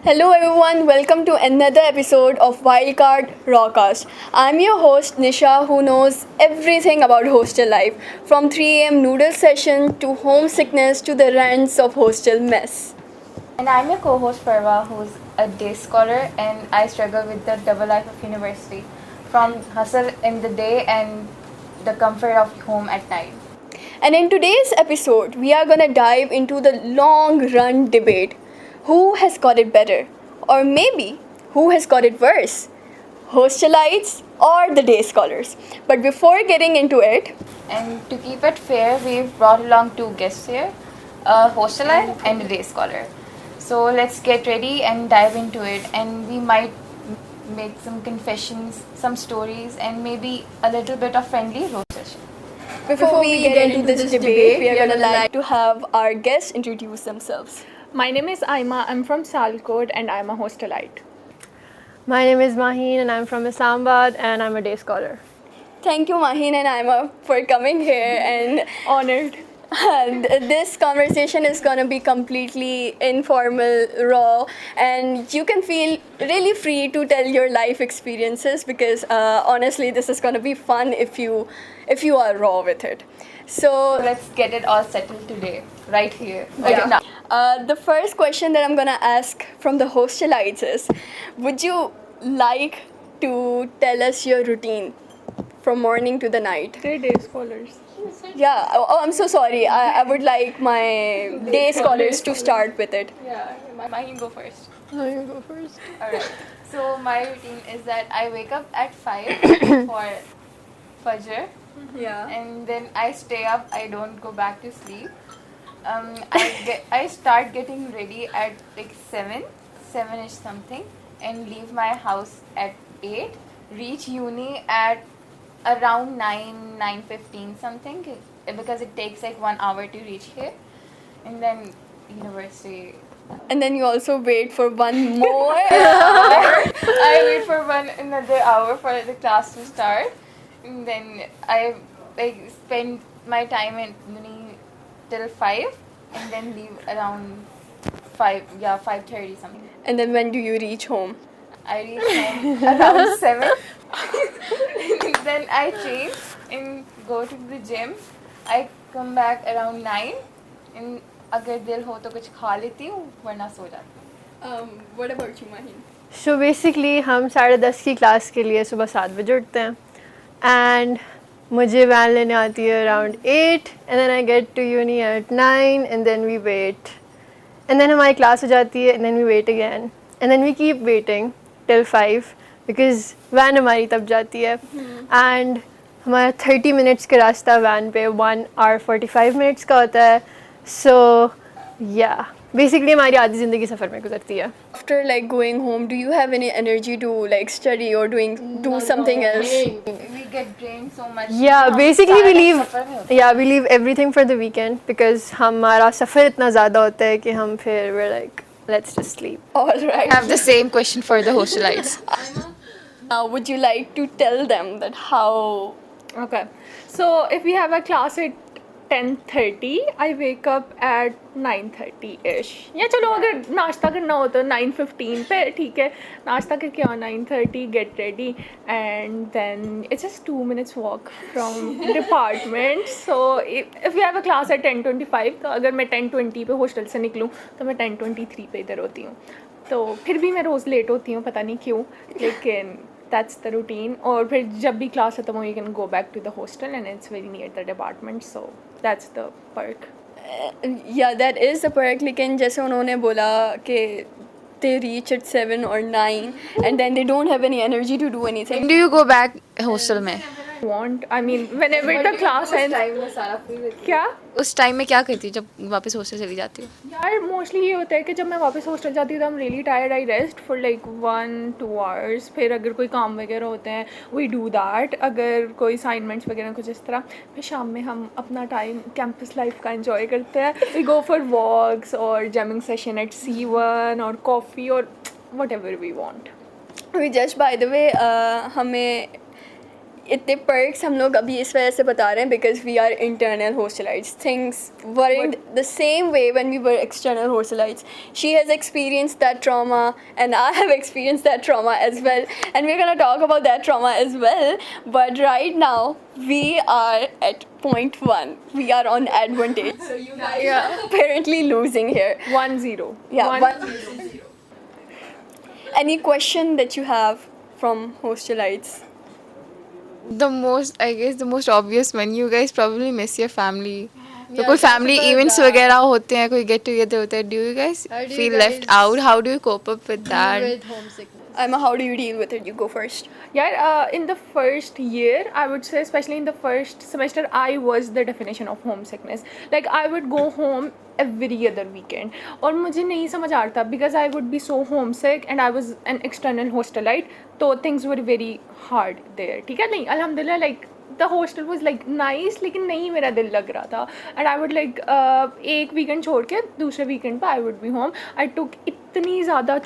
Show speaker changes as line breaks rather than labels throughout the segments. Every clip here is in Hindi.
Hello everyone, welcome to another episode of Wildcard Rawcast. I'm your host Nisha who knows everything about hostel life from 3 a.m. noodle session to homesickness to the rants of hostel mess.
And I'm your co-host Parva, who's a day scholar, and I struggle with the double life of university, from hustle in the day and the comfort of home at night.
And in today's episode, we are gonna dive into the long run debate who has got it better? Or maybe who has got it worse? Hostelites or the day scholars? But before getting into it,
And to keep it fair, we've brought along two guests here, a hostelite and a day scholar. So let's get ready and dive into it. And we might make some confessions, some stories, and maybe a little bit of friendly roast session.
before we get into this debate, we are gonna like to have our guests introduce themselves.
My name is Aima. I'm from Salkot and I'm a hostelite.
My name is Maheen and I'm from Islamabad and I'm a day scholar.
Thank you, Maheen and Ima, for coming here. And
Honored.
this conversation is gonna be completely informal, raw, and you can feel really free to tell your life experiences because honestly, this is gonna be fun if you are raw with it. So
Let's get it all settled today, right here.
Okay,
Okay, now.
the first question that I'm gonna ask from the hostelites is, would you like to tell us your routine from morning to the night?
They're day scholars.
Yeah. Oh, I'm so sorry. I would like my day scholars to start with it.
Yeah, mine go first.
No, you go first.
Alright. So my routine is that I wake up at 5 for Fajr,
Yeah.
and then I stay up. I don't go back to sleep. I start getting ready at like 7ish something, and leave my house at 8. Reach uni at around 9:15 something, because it takes like 1 hour to reach here, and then university.
And then you also wait for one more.
I wait for another hour for the class to start, and then I like spend my time in uni till 5, and then leave around 5:30 something.
And then when do you reach home?
I reach home around 7. Then I change and go to the gym. I come back around 9, and अगर दिल हो तो कुछ खा लेती हूँ, वरना सो जाती हूँ.
What about you, Maheen?
So basically हम 10:30 की क्लास के लिए सुबह 7 बजे उठते हैं and मुझे वैन लेने आती है around 8 and then I get to uni at 9 and then we wait and then हमारी क्लास हो जाती है and then we wait again and then we keep waiting till 5 because van हमारी तब जाती है and हमारा 30 minutes का रास्ता वैन पे 1 hour 45 minutes का होता है so yeah basically हमारी आधी ज़िंदगी सफ़र में गुजरती है.
After like going home, do you have any energy to like study or do something else?
We get drained so much.
Yeah,
हम
basically we
सारा
leave.
सफर में होते
Yeah, we leave everything for the weekend because हमारा सफ़र इतना ज़्यादा होता है कि हम फिर we're like let's just sleep.
All right.
I have the same question for the hostelites.
Now, would you like to tell them that how?
Okay. So if we have a class at 10:30, I wake up at 9:30-ish. या चलो अगर नाश्ता करना हो तो 9:15 पे ठीक है. नाश्ता करके आओ 9:30, get ready, and then it's just 2 minutes walk from department. So if we have a class at 10:25, तो अगर मैं 10:20 पे हॉस्टल से निकलूँ तो मैं 10:23 पे इधर होती हूँ. तो फिर भी मैं रोज़ लेट होती हूँ, पता नहीं क्यों, लेकिन that's the routine. और फिर जब भी क्लास खत्म हो you can go back to the hostel and it's very near the department, so that's the perk.
Yeah, that is the perk. लेकिन जैसे उन्होंने बोला कि they reach at 7 or 9 and then they don't have any energy to do anything.
Do you go back hostel में?
I mean whenever the class ends. क्या
उस टाइम में क्या करती जब वापस हॉस्टल चली जाती हो?
यार मोस्टली ये होता है कि जब मैं वापस हॉस्टल जाती हूँ तो I'm really tired, I rest for like 1-2 hours. फिर अगर कोई काम वगैरह होते हैं we do that. अगर कोई assignments वगैरह कुछ इस तरह, फिर शाम में हम अपना टाइम कैंपस लाइफ का enjoy करते हैं. We go for walks or jamming session at C1 or coffee or whatever we want.
We just by the way हमें इतने perks हम लोग अभी इस वजह से बता रहे हैं because we are internal hostelites. Things weren't the same way when we were external hostelites. She has experienced that trauma and I have experienced that trauma as well, and we're gonna talk about that trauma as well. But right now we are at point 1. We are on advantage. So you guys are apparently losing here.
1-0.
Yeah, 1-0. Any question that you have from hostelites?
I guess the most obvious one, you guys probably miss your family. तो कोई फैमिली इवेंट्स वगैरह होते हैं, कोई गेट टुगेदर होता है, do you guys feel left out? How do you cope up with that?
With homesickness.
Emma, how do you deal with it? You go first.
Yeah, in the first year, I would say, especially in the first semester, I was the definition of homesickness. Like, I would go home every other weekend. और मुझे नहीं समझ आ रहा था because I would be so homesick and I was an external hostelite. तो things were very hard there. ठीक है, नहीं, अल्हम्दुलिल्लाह, like the hostel was like nice, लेकिन नहीं मेरा दिल लग रहा था. And I would like एक weekend छोड़ के दूसरे weekend पे I would be home. I took इतनी ज़्यादा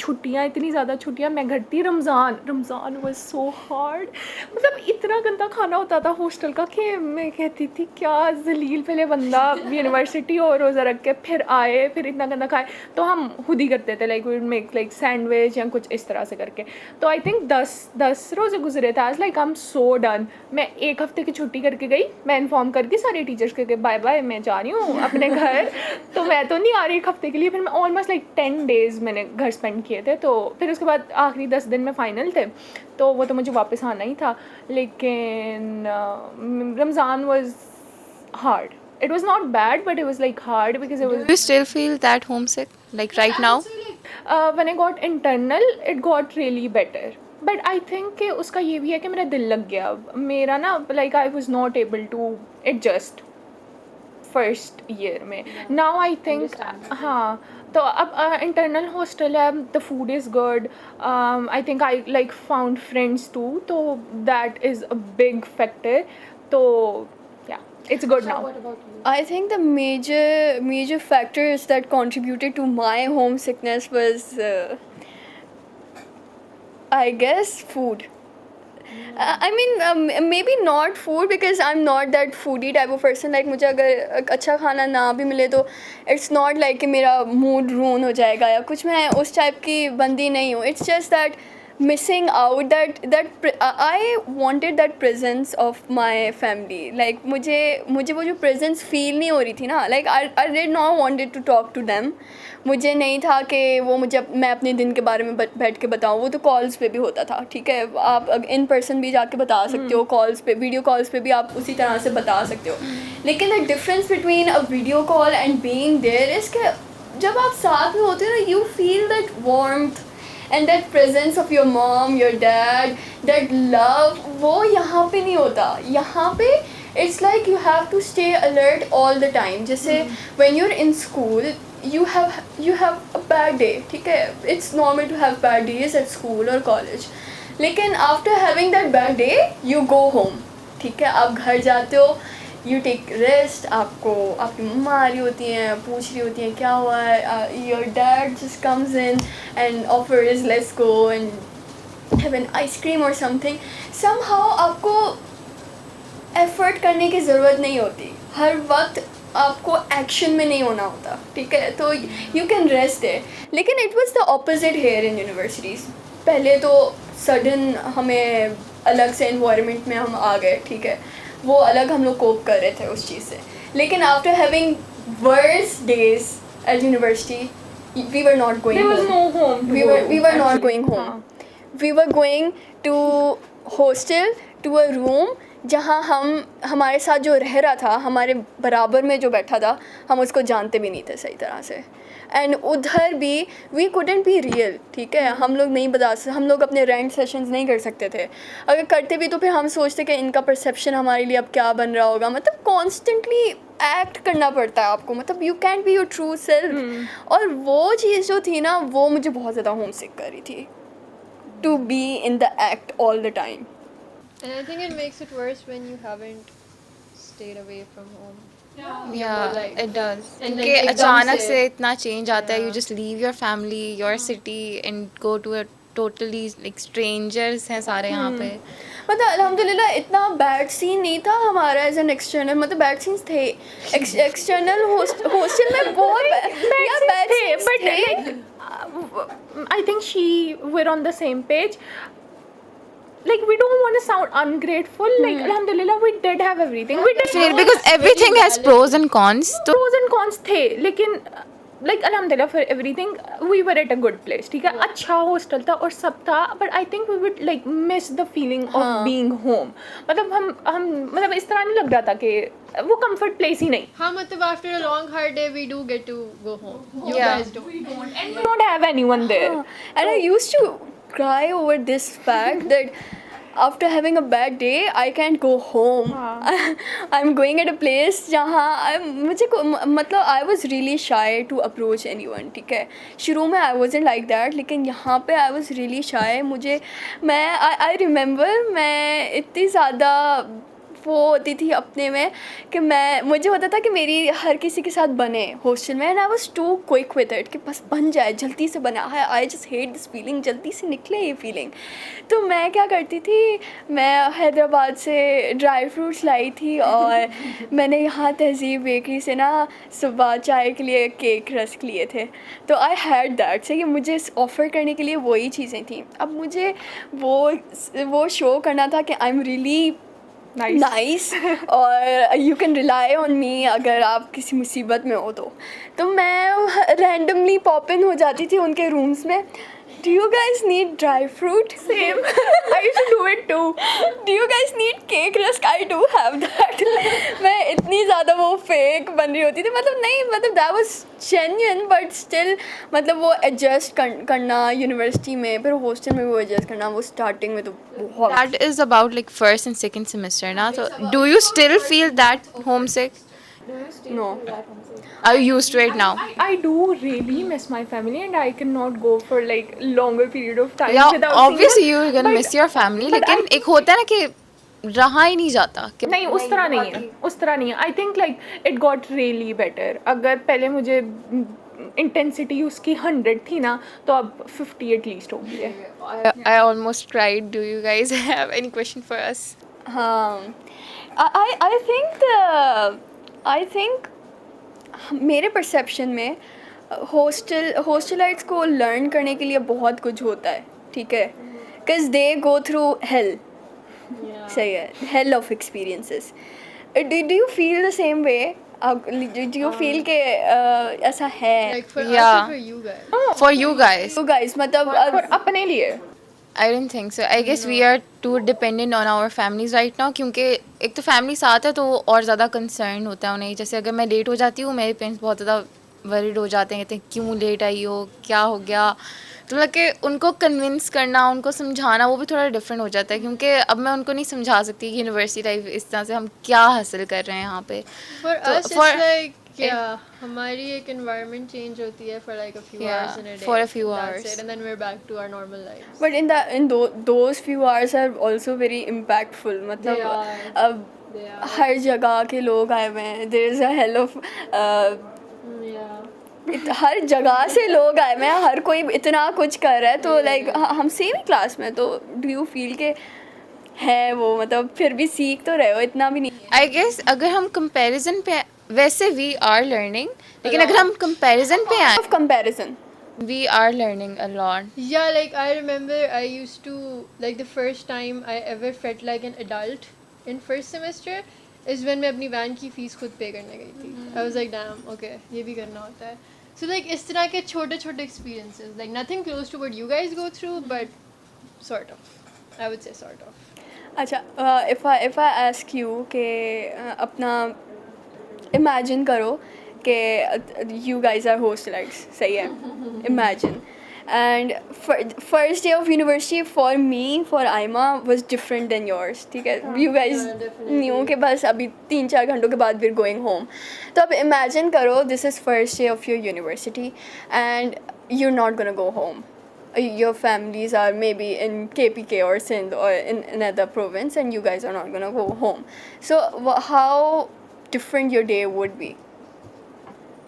छुट्टियाँ मैं घर थी. Ramzan was so hard. मतलब इतना गंदा खाना होता था हॉस्टल का कि मैं कहती थी क्या जलील, पहले बंदा यूनिवर्सिटी और रोज़ा रख के फिर आए, फिर इतना गंदा खाए. तो हम खुद ही करते थे, like we would make like sandwich या कुछ इस तरह से करके. तो आई थिंक 10 रोज़े गुजरे थे. आज like I am so done. मैं एक हफ्ते की छुट्टी करके गई, मैं इन्फॉर्म करके सारे टीचर्स के बाय बाय, मैं जा रही हूँ अपने घर. तो मैं तो नहीं आ रही एक हफ्ते के लिए. फिर मैं ऑलमोस्ट लाइक 10 डेज़ मैंने घर स्पेंड किए थे. तो फिर उसके बाद आखिरी 10 दिन में फ़ाइनल थे, तो वो तो मुझे वापस आना ही था. लेकिन Ramzan was hard. It was not bad, but it was like hard because it was.
Do you still feel that homesick, like right now?
When I got internal, it got really better. But I think कि उसका ये भी है कि मेरा दिल लग गया. मेरा ना like I was not able to adjust first year में. Now I think हाँ, तो अब internal hostel है, the food is good. I think I like found friends too. तो that is a big factor. तो yeah, it's good now.
What about you?
I think the major factors that contributed to my homesickness was, I guess, food. I mean, maybe not food because I'm not that foodie type of person. Like मुझे अगर अच्छा खाना ना भी मिले तो it's not like कि मेरा mood ruin हो जाएगा या कुछ. मैं उस type की बंदी नहीं हूँ. It's just that missing out that I wanted that presence of my family. Like मुझे वो जो presence feel नहीं हो रही थी ना. Like I did not wanted to talk to them. मुझे नहीं था कि वो मैं अपने दिन के बारे में बैठ के बताऊँ. वो तो कॉल्स पे भी होता था, ठीक है. आप इन पर्सन भी जाके बता सकते हो, कॉल्स पे, वीडियो कॉल्स पे भी आप उसी तरह से बता सकते हो. लेकिन the difference between a video call and being there is कि जब आप साथ में होते हो ना, you feel that warmth and that presence of your mom, your dad, that love, वो यहाँ पे नहीं होता. यहाँ पे it's like you have to stay alert all the time. जैसे when you're in school, you have a bad day, ठीक है. It's normal to have bad days at school or college. लेकिन after having that bad day, you go home, ठीक है. आप घर जाते हो, you take rest. आपको आपकी मम्मा आ रही होती हैं, पूछ रही होती हैं क्या हुआ है. Your dad just comes in and offers let's go and have an ice cream or something. Somehow आपको effort करने की ज़रूरत नहीं होती. हर वक्त आपको एक्शन में नहीं होना होता, ठीक है. तो you can rest there. लेकिन it was the opposite here in universities. पहले तो sudden हमें अलग से environment में हम आ गए, ठीक है. वो अलग हम लोग कोप कर रहे थे उस चीज़ से. लेकिन after having worse days at university, we were not going
There
home.
was no home. to
We
go,
were not
actually.
going home. We were going to hostel, to a room जहाँ हमारे साथ जो रह रहा था, हमारे बराबर में जो बैठा था, हम उसको जानते भी नहीं थे सही तरह से. एंड उधर भी वी couldn't be real, ठीक है. हम लोग नहीं बता सकते, हम लोग अपने रेंट सेशंस नहीं कर सकते थे. अगर करते भी तो फिर हम सोचते कि इनका परसेप्शन हमारे लिए अब क्या बन रहा होगा. मतलब कॉन्स्टेंटली एक्ट करना पड़ता है आपको. मतलब you can't be your true self. और वो चीज़ जो थी ना, वो मुझे बहुत ज़्यादा होम सिक कर रही थी. To be in the act all the time.
And I think it makes it worse when you haven't stayed away from home.
Yeah,
like-
it does.
and
क्योंकि
then
अचानक
एकदम
से इतना चेंज आता है.
Yeah.
You just leave your family, your city and go to a
totally like strangers हैं सारे यहाँ पे.
मतलब अल्हम्दुलिल्लाह इतना बैड सीन नहीं था हमारा एज एन एक्सटर्नल, मतलब बैड सीन्स थे एक्सटर्नल हॉस्टल में बहुत बैड
थे,
सीन्स
but
थे.
like I think we're on the same page. Like we don't want to sound ungrateful. Like alhamdulillah we did have everything. We did have
Because everything has pros and cons. तो
pros and cons थे, लेकिन like alhamdulillah for everything we were at a good place. ठीक है, अच्छा हॉस्टल था और सब था, but I think we would like miss the feeling of being home. मतलब हम मतलब इस तरह नहीं लग रहा था कि वो comfort place ही नहीं.
हाँ मतलब after a long hard day we do get to go home. You
Yeah.
guys don't.
And we don't have anyone there.
And I used to cry over this fact that after having a bad day I can't go home. I'm going at a place जहाँ मुझे मतलब I was really shy to approach anyone. ठीक है, शुरू में I wasn't like that, लेकिन यहाँ पे I was really shy. I remember मैं इतनी ज़्यादा वो होती थी अपने में कि मुझे होता था कि मेरी हर किसी के साथ बने हॉस्टल में, and I was too quick with it कि बस बन जाए, जल्दी से बना है. I just hate this feeling, जल्दी से निकले ये फीलिंग. तो मैं क्या करती थी, मैं हैदराबाद से ड्राई फ्रूट्स लाई थी और मैंने यहाँ तहज़ीब बेकरी से ना सुबह चाय के लिए केक रस्क लिए थे. तो आई हैड दैट से कि मुझे ऑफ़र करने के लिए वही चीज़ें थी. अब मुझे वो शो करना था कि आई एम रियली नाइस और you can rely on me अगर आप किसी मुसीबत में हो तो मैं रैंडमली पॉप इन हो जाती थी उनके रूम्स में. Do you guys need dry fruit?
Same. I used to do it too.
Do you guys need cake rusk? I do have that. मैं इतनी ज़्यादा वो फेक बन रही होती थी, मतलब नहीं, मतलब that was genuine but still मतलब वो adjust करना यूनिवर्सिटी में, फिर हॉस्टल में वो adjust करना, वो स्टार्टिंग में तो बहुत.
that is about like first and second semester ना. So do you still feel that homesick?
No.
Are you used to it now?
I do really miss my family and I cannot go for like longer period of time
Yeah,
without seeing
obviously
them.
you're gonna
But-
miss your family.
but
लेकिन
I-
एक होता है ना कि रहा ही नहीं जाता कि
नहीं उस तरह नहीं है, उस तरह नहीं है. I think like it got really better. अगर पहले मुझे इंटेंसिटी उसकी 100 थी ना, तो अब 50 एटलीस्ट हो गई है.
I almost cried. Do you guys have any question for us?
I think मेरे परसेप्शन में हॉस्टलाइट्स को लर्न करने के लिए बहुत कुछ होता है. ठीक है, because they go through hell. सही है, hell of experiences. Do you feel the same way? Do you feel के ऐसा है?
Like for us
Yeah.
or for you guys?
For you guys,
तो गाइस मतलब
और अपने लिए
I don't think so. I guess we are too dependent on our families right now. क्योंकि एक तो फैमिली साथ है तो वो और ज़्यादा कंसर्न होता है उन्हें. जैसे अगर मैं लेट हो जाती हूँ, मेरे पेरेंट्स बहुत ज़्यादा वरीड हो जाते हैं, कहते हैं क्यों लेट आई हो, क्या हो गया. तो मतलब कि उनको कन्विंस करना, उनको समझाना, वो भी थोड़ा डिफरेंट हो जाता है. क्योंकि अब मैं उनको नहीं समझा सकती कि यूनिवर्सिटी लाइफ इस तरह से हम क्या हासिल कर रहे हैं यहाँ पे.
For
So,
us
for-
it's like हमारी एक environment change होती है for like a few
Yeah,
hours in a day.
for a few
That's
hours.
it, and then we're back to our normal lives.
But those few hours are also very impactful.
They
मतलब
are.
अब
They are.
हर जगह के लोग आए हुए हैं. There is a hell of
Yeah.
हर जगह से लोग आए हुए हैं, हर कोई इतना कुछ कर रहा है. तो लाइक हम सेम ही क्लास में, तो डू यू फील के है वो, मतलब फिर भी सीख तो रहे हो, इतना भी नहीं.
I guess अगर हम कंपैरिजन पे, वैसे we are learning, लेकिन अगर हम कंपैरिजन पे आए,
of comparison.
we are learning a lot.
Yeah, like I remember I used to, like the first time I ever felt like an adult in first semester is when मैं अपनी वैन की फीस खुद पे करने गई थी. I was like damn, okay, ये भी करना होता है. So like इस तरह के छोटे छोटे experiences, like nothing close to what you guys go through, but sort of, I would say sort of.
अच्छा, if I ask you कि अपना इमेजिन करो कि you guys are hostelites, सही है, imagine. And first day of university for me, for Aima, was different than yours. ठीक है, you guys knew कि बस अभी 3-4 घंटों के बाद we're going home. तो अब imagine करो, this is first day of your university and you're not gonna go home. Your families are maybe in KPK or Sindh or in another province and you guys are not gonna go home. So how different your day would be?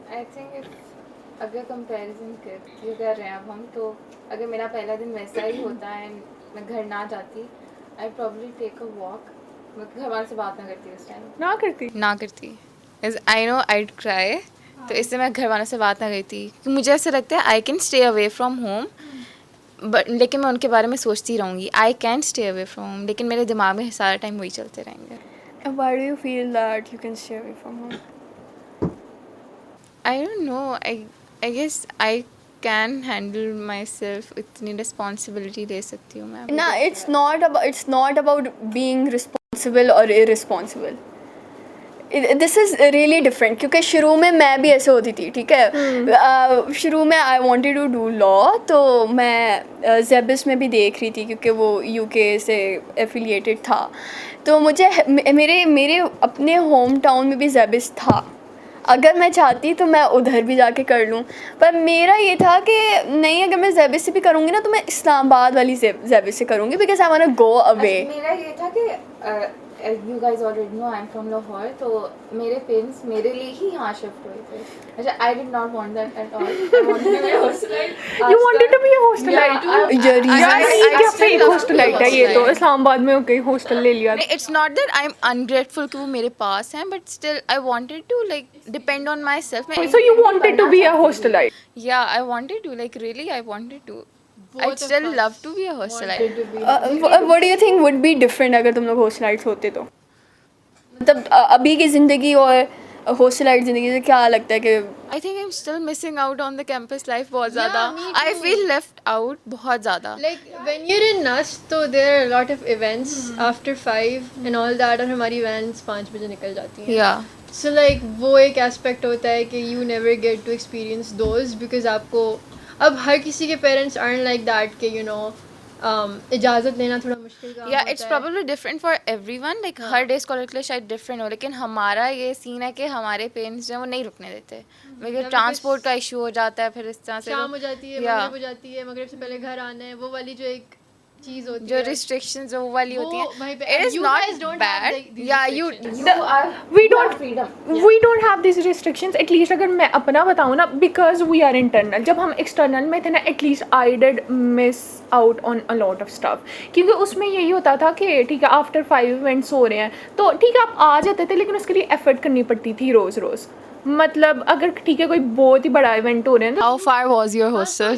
I think it's अगर कंपैरिजन कर रहे हैं अब हम, तो अगर मेरा पहला दिन वैसा ही होता है मैं घर ना जाती, I probably take a walk, मैं घर वालों से बात ना करती उस टाइम।
ना करती आई नो आई क्राई, तो इससे मैं घर वालों से बात ना करती क्योंकि मुझे ऐसा लगता है I can stay away from home, but लेकिन मैं उनके बारे में सोचती रहूँगी। I can stay away from home, लेकिन मेरे दिमाग में सारा टाइम वही चलते रहेंगे।
And why do you feel that you can stay away from home?
I don't know, I guess I can handle myself, इतनी रिस्पॉन्सिबिलिटी ले सकती हूँ मैं।
ना, it's not about being responsible or irresponsible. This is really different, क्योंकि शुरू में मैं भी ऐसे होती थी, ठीक है। शुरू में I wanted to do law, तो मैं जेबिस में भी देख रही थी क्योंकि वो यूके से एफिलिएटेड था, तो मुझे मेरे अपने होम टाउन में भी जेबिस था। अगर मैं चाहती तो मैं उधर भी जाके कर लूँ, पर मेरा ये था कि नहीं, अगर मैं जेबिस से भी करूँगी ना तो मैं इस्लामाबाद वाली जेबिस से करूँगी, because I want to go away.
मेरा ये था कि you guys already know I am from Lahore, तो मेरे पेरेंट्स मेरे लिए ही यहाँ शिफ्ट हुए थे। अच्छा, I did not want that at all, I wanted to be a hostelite.
You wanted to be a hostelite? यार ये क्या फेक हॉस्टलाइट है ये तो, इस्लामाबाद में होके हॉस्टल ले लिया।
It's not that I am ungrateful कि वो मेरे पास हैं, but still I wanted to like depend on myself.
So you wanted to be a hostelite?
Yeah I wanted to, like really I wanted to, I still love to be a hostelite.
What do you think would be different अगर तुम लोग हॉस्टलाइट्स होते तो? मतलब अभी की ज़िंदगी और हॉस्टलाइट ज़िंदगी से क्या लगता है कि
आई think I am still missing out on the campus life बहुत ज़्यादा। आई फील लेफ्ट आउट बहुत ज़्यादा।
Like when you're in NUST, तो there are a lot of events after 5 and all that, और हमारी vans 5 बजे निकल जाती हैं।
या
So like वो एक एस्पेक्ट होता है कि you never get to experience those, because आपको अब हर किसी के पेरेंट्स aren't like that कि you know इजाज़त लेना थोड़ा मुश्किल काम
या
होता
इट्स
है।
Probably different for everyone, like her day scholar के लिए शायद डिफरेंट हो, लेकिन हमारा ये सीन है कि हमारे पेरेंट्स जो हैं वो नहीं रुकने देते, बिकॉज ट्रांसपोर्ट का इशू हो जाता है, फिर इस तरह से
शाम हो जाती है,
या
मगरिब हो जाती है, मगरिब से पहले घर आना है, वो वाली जो एक चीज़ होती
जो
है,
रिस्ट्रिक्शंस वो वाली होती
वो वहीं पे-
हैं, it is
you
not
guys don't have
bad.
these
या you
restrictions.
We don't have these restrictions. At least अगर मैं अपना बताऊँ ना, because we are internal. जब हम external में थे ना, at least I did miss out on a lot of stuff. क्योंकि उसमें यही होता था कि ठीक है after 5 events हो रहे हैं तो ठीक है आप आ जाते थे, लेकिन उसके लिए effort करनी पड़ती थी रोज़ रोज़। मतलब अगर ठीक है कोई बहुत ही बड़ा इवेंट हो रहे हैं तो
how far was your hostel?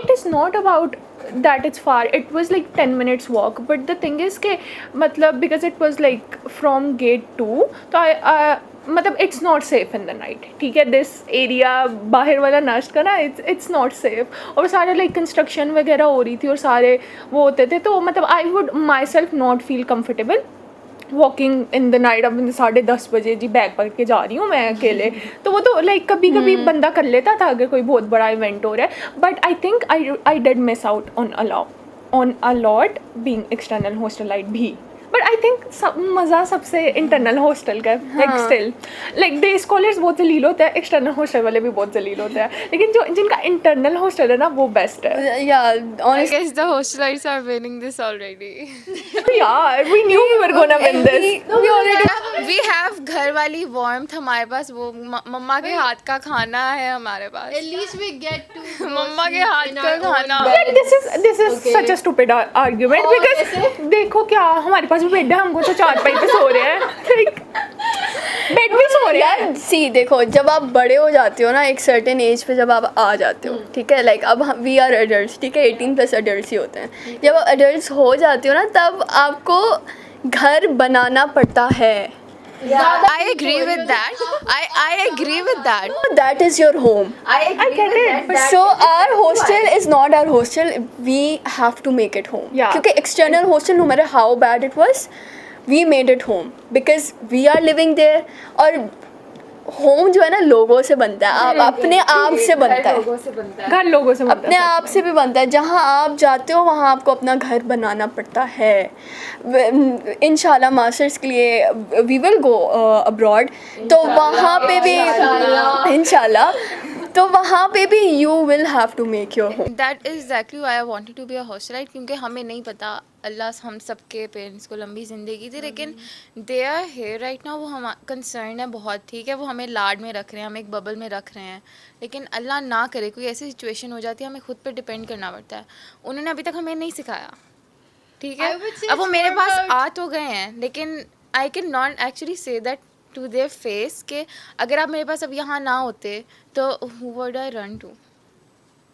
it is not about that it's far. It was like 10 minutes walk, but the thing is कि मतलब because it was like from gate 2, तो I मतलब it's not safe in the night, ठीक है। this area बाहर वाला नश्त का ना, it's not safe, और सारे like construction वगैरह हो रही थी और सारे वो होते थे, तो मतलब I would myself not feel comfortable walking in the night. अब 10:30 बजे जी बैग पकड़ के जा रही हूँ मैं अकेले, तो वो तो लाइक कभी कभी बंदा कर लेता था अगर कोई बहुत बड़ा इवेंट हो रहा है, but I think I did miss out on a lot being external hostelite भी। बट आई थिंक मज़ा सबसे इंटरनल हॉस्टल का like still like day scholars बहुत जलील होता है, एक्सटर्नल हॉस्टल वाले भी बहुत जलील होते हैं, लेकिन जो जिनका इंटरनल हॉस्टल है ना वो बेस्ट है।
या
I
honestly
guess the hostelites are winning this already.
यार we knew we were gonna win this.
We have घर वाली warmth हमारे पास, वो मम्मा के हाथ का खाना है हमारे पास।
At least we get to
मम्मा के हाथ का खाना।
But this is
Okay.
such a stupid argument,
और
because
ऐसे?
देखो क्या हमारे पास भी बेड है, हमको तो चारपाई पे सो रहे हैं, लाइक बेड पे सो रहे हैं।
यार सी देखो, जब आप बड़े हो जाते हो ना एक सर्टेन एज पे, जब आप आ जाते हो, ठीक है, लाइक अब वी आर एडल्ट, ठीक है, 18+ एडल्ट ही होते हैं। जब आप एडल्ट हो जाते हो ना तब आपको घर बनाना पड़ता है।
I agree with that. I agree with that.
That is your home.
I
get it,
but
So our hostel is not our hostel. We have to make it home.
Yeah.
क्योंकि external hostel, no matter how bad it was, we made it home because we are living there. और होम जो है ना लोगों से बनता है, आप अपने आप से बनता है,
लोगों से बनता है।
घर लोगों से
अपने आप से भी बनता है। जहाँ आप जाते हो वहाँ आपको अपना घर बनाना पड़ता है। इंशाल्लाह मास्टर्स के लिए वी विल गो अब्रॉड, तो वहाँ पे भी इंशाल्लाह तो वहाँ पे भी you will have to make your home.
That is exactly why I wanted to be a hostelite, क्योंकि हमें नहीं पता, अल्लाह हम सबके पेरेंट्स को लंबी ज़िंदगी दी, लेकिन they are here right now, वो हम कंसर्न है बहुत, ठीक है, वो हमें लाड में रख रहे हैं, हमें एक बबल में रख रहे हैं, लेकिन अल्लाह ना करे कोई ऐसी सिचुएशन हो जाती है हमें खुद पे डिपेंड करना पड़ता है। उन्होंने अभी तक हमें नहीं सिखाया, ठीक है,
I would say
अब वो
it's
मेरे
more
पास
about-
आ तो गए हैं, लेकिन I can not actually say that to their face कि अगर आप मेरे पास अब यहाँ ना होते तो who would I run to,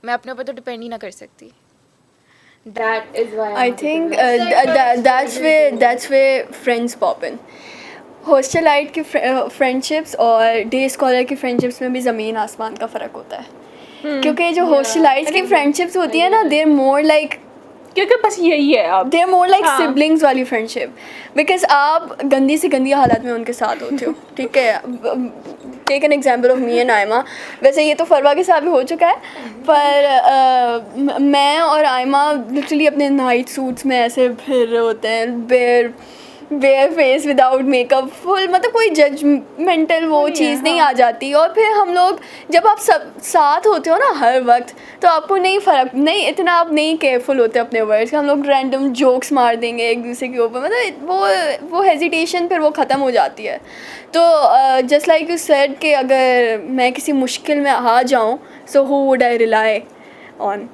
मैं अपने ऊपर तो डिपेंड ही ना कर सकती। That is why
I think that's where friends pop in. Hostelite की फ्रेंडशिप्स और डे स्कॉलर की फ्रेंडशिप्स में भी ज़मीन आसमान का फ़र्क होता है, क्योंकि जो हॉस्टलाइट्स की फ्रेंडशिप्स होती है ना, देर मोर लाइक
क्योंकि बस यही है अब।
दे आर मोर लाइक
हाँ।
सिबलिंग्स वाली फ्रेंडशिप, बिकॉज आप गंदी से गंदी हालत में उनके साथ होते हो, ठीक है। Take an example of me and Aima, वैसे ये तो फरवा के साथ भी हो चुका है, पर मैं और आयमा लिटरली अपने नाइट सूट्स में ऐसे फिर रहे होते हैं, bear face without makeup, full, मतलब कोई जजमेंटल वो चीज़ नहीं आ जाती। और फिर हम लोग जब आप सब साथ होते हो ना हर वक्त, तो आपको नहीं फ़र्क, नहीं इतना आप नहीं केयरफुल होते अपने वर्ड्स, हम लोग रैंडम जोक्स मार देंगे एक दूसरे के ऊपर, मतलब वो हेजिटेशन फिर वो ख़त्म हो जाती है। तो जस्ट लाइक यू सेड कि अगर मैं किसी मुश्किल में आ जाऊँ, so who would I rely on,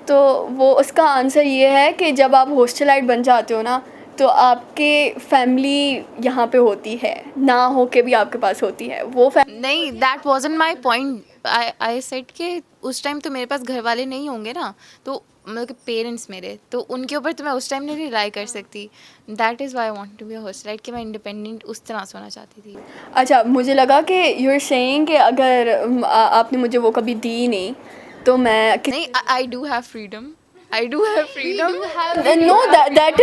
तो वो उसका आंसर ये है कि जब आप हॉस्टलाइट बन जाते हो ना, तो आपके फैमिली यहाँ पे होती है, ना हो के भी आपके पास होती है वो
नहीं, that wasn't my point. I said कि उस टाइम तो मेरे पास घर वाले नहीं होंगे ना, तो मतलब कि पेरेंट्स मेरे, तो उनके ऊपर तो मैं उस टाइम नहीं रिलाई कर सकती। That is why I want to be a hostelite, कि मैं इंडिपेंडेंट उस तरह से होना चाहती थी।
अच्छा, मुझे लगा कि यू आर सेइंग कि अगर आपने मुझे वो कभी दी नहीं तो मैं
नहीं, I do have freedom, I do have freedom.
No, that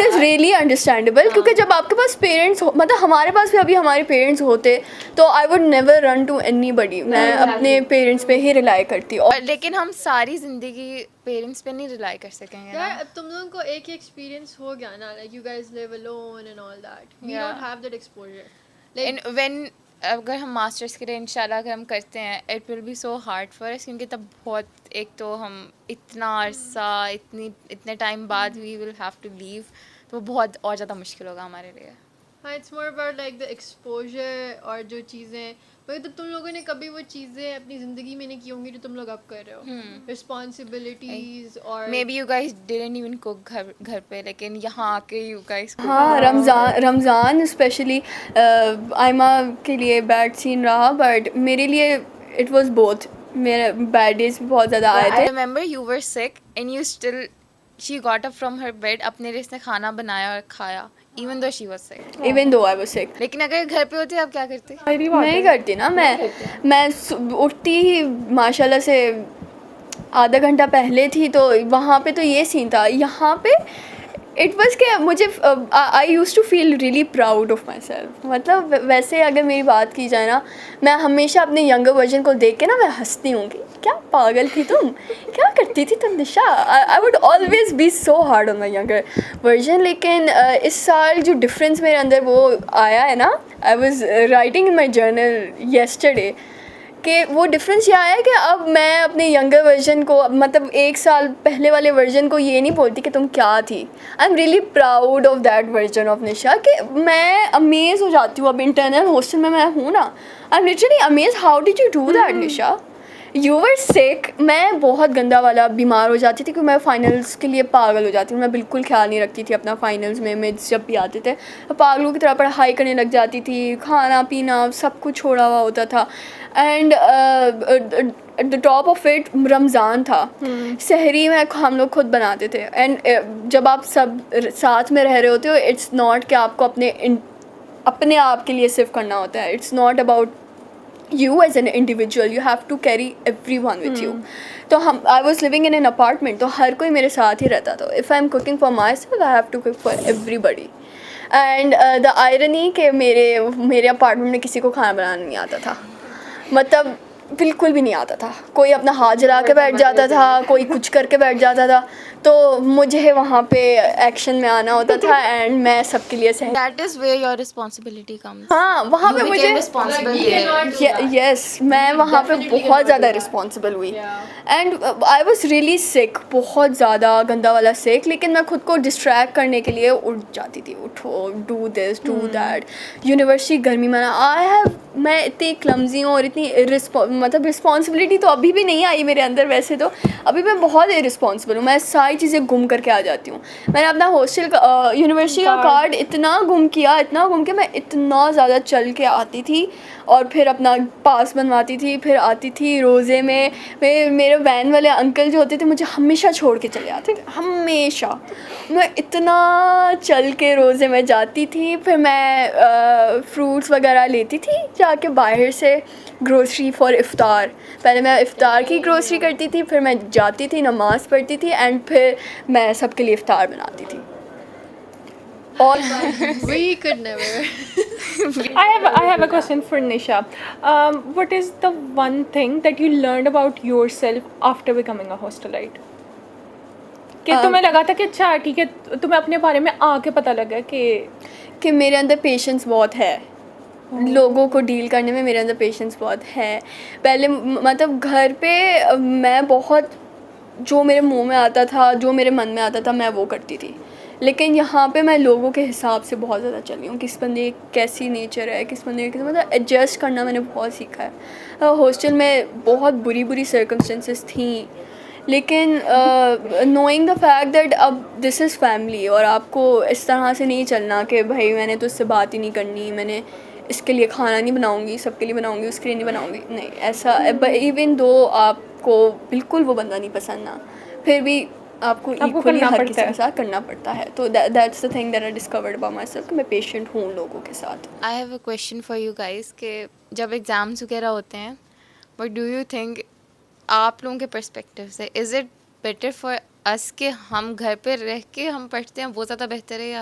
is really understandable, क्योंकि जब आपके पास पेरेंट्स हो, मतलब हमारे पास भी अभी हमारे पेरेंट्स होते तो I would never run to anybody, मैं अपने पेरेंट्स पे ही रिलाई करती। और
लेकिन हम सारी ज़िंदगी पेरेंट्स पे नहीं रिलाई कर सकेंगे ना।
यार, अब तुम लोगों को एक ही एक्सपीरियंस हो गया ना, like you guys live alone and all that, we
Yeah.
Don't have that exposure.
And when अगर हम मास्टर्स के लिए इंशाल्लाह अगर हम करते हैं, it will be so hard for us, क्योंकि तब बहुत, एक तो हम इतना अरसा इतने टाइम बाद we will have to leave, तो वो बहुत और ज़्यादा मुश्किल होगा हमारे लिए।
हाँ, it's more about like the exposure, और जो चीज़ें मतलब तुम लोगों ने कभी वो चीज़ें अपनी ज़िंदगी में नहीं की होंगी जो तुम लोग अब कर रहे हो, रिस्पॉन्सिबिलिटीज़, और
may be you guys didn't even cook घर पे, लेकिन यहाँ आके यू गाइस
हाँ, रमज़ान स्पेशली आयमा के लिए बैड सीन रहा, बट मेरे लिए इट वाज बोथ, मेरे बैड डेज भी बहुत ज़्यादा आए
आई
थे।
Remember you were sick and you still, she got up from her bed, अपने लिए इसने खाना बनाया और खाया, even though she was sick.
Even though I was sick,
लेकिन अगर घर पे होते आप क्या करते?
मेरी बात
नहीं
है।
करती ना, मैं उठती ही माशाल्लाह से आधा घंटा पहले थी, तो वहाँ पे तो ये सीन था। यहाँ पे इट वाज कि मुझे I use to feel really proud of myself, मतलब वैसे अगर मेरी बात की जाए ना, मैं हमेशा अपने यंगर वर्जन को देख के ना मैं हंसती हूँ कि क्या पागल थी तुम, क्या करती थी तुम Nisha. I would always be so hard on my younger version. लेकिन इस साल जो डिफरेंस मेरे अंदर वो आया है ना, I was writing in my journal yesterday, कि वो डिफरेंस ये आया कि अब मैं अपने यंगर वर्जन को, मतलब एक साल पहले वाले वर्जन को ये नहीं बोलती कि तुम क्या थी। I am really proud of that version of Nisha, कि मैं अमेज़ हो जाती हूँ। अब इंटरनल हॉस्टल में मैं हूँ ना, I am literally amaze, how did you do that Nisha, you were sick. मैं बहुत गंदा वाला बीमार हो जाती थी, क्योंकि मैं फाइनल्स के लिए पागल हो जाती हूँ, मैं बिल्कुल ख्याल नहीं रखती थी अपना फाइनल्स में। मैं जब भी आते थे पागलों की तरह पढ़ाई करने लग जाती थी, खाना पीना सब कुछ छोड़ा हुआ होता था। And the top of it Ramzan था, सहरी में हम लोग खुद बनाते थे। एंड जब आप सब साथ में रह रहे होते हो, इट्स नॉट कि आपको अपने आप के लिए सिर्फ करना होता है, it's not about you as an individual, you have to carry everyone with you. तो I was living in an apartment, तो हर कोई मेरे साथ ही रहता था। if I'm cooking for myself, I have to cook for everybody. and the irony कि मेरे apartment में किसी को खाना बनाना नहीं आता था, मतलब बिल्कुल भी नहीं आता था। कोई अपना हाथ जला के बैठ जाता था, कोई कुछ करके बैठ जाता था, तो मुझे वहाँ पे एक्शन में आना होता था एंड मैं सबके लिए सही।
That is where your responsibility comes.
हाँ, वहाँ पे
You
मुझे
became responsible there.
यस, मैं वहाँ पे बहुत ज़्यादा रिस्पॉन्सिबल हुई एंड आई वॉज रियली सिक, बहुत ज़्यादा गंदा वाला सिक, लेकिन मैं खुद को डिस्ट्रैक्ट करने के लिए उठ जाती थी, उठो, do this do that. University गर्मी में ना मैं इतनी क्लमजी हूँ और इतनी मतलब रिस्पॉन्सिबिलिटी तो अभी भी नहीं आई मेरे अंदर, वैसे तो अभी मैं बहुत इरिस्पॉन्सिबल हूँ, मैं सारी चीज़ें गुम करके आ जाती हूँ। मैंने अपना हॉस्टल का यूनिवर्सिटी का कार्ड इतना गुम किया मैं इतना ज़्यादा चल के आती थी और फिर अपना पास बनवाती थी, फिर आती थी रोज़े में। मेरे वैन वाले अंकल जो होते थे मुझे हमेशा छोड़ के चले आते थे, हमेशा। मैं इतना चल के रोज़े में जाती थी, फिर मैं फ्रूट्स वगैरह लेती थी जाके बाहर से, ग्रोसरी फॉर इफ़्तार। पहले मैं इफ़्तार की ग्रोसरी करती थी, फिर मैं जाती थी, नमाज़ पढ़ती थी एंड फिर मैं सबके लिए इफ़्तार बनाती थी। और
We could never.
I have a question for Nisha. What is the one thing that you learned about yourself after becoming a hostelite? कि तुम्हें लगा था कि अच्छा ठीक है, तुम्हें अपने बारे में आके पता लगा कि
मेरे अंदर पेशेंस बहुत है, लोगों को डील करने में मेरे अंदर पेशेंस बहुत है। पहले मतलब घर पे मैं बहुत, जो मेरे मुंह में आता था, जो मेरे मन में आता था, मैं वो करती थी, लेकिन यहाँ पे मैं लोगों के हिसाब से बहुत ज़्यादा चली हूँ, किस बंदे कैसी नेचर है, किस बंदे की, मतलब एडजस्ट करना मैंने बहुत सीखा है। हॉस्टल में बहुत बुरी सर्कमस्टेंसेस थी, लेकिन नोइंग द फैक्ट दैट अब दिस इज़ फैमिली और आपको इस तरह से नहीं चलना कि भाई मैंने तो इससे बात ही नहीं करनी, मैंने इसके लिए खाना नहीं बनाऊंगी, सबके लिए बनाऊंगी, उसके लिए नहीं बनाऊंगी, नहीं ऐसा। इवन दो आपको बिल्कुल वो बंदा नहीं पसंद ना, फिर भी आपको इक्वली हर किसी के साथ करना पड़ता है। तो that's the thing that I discovered about my self कि मैं पेशेंट हूँ लोगों के साथ।
I have a question for you guys कि जब एग्ज़ाम्स वगैरह होते हैं, what do you think आप लोगों के पर्सपेक्टिव से, is it better for us कि हम घर पे रह के हम पढ़ते हैं, वो ज़्यादा बेहतर है या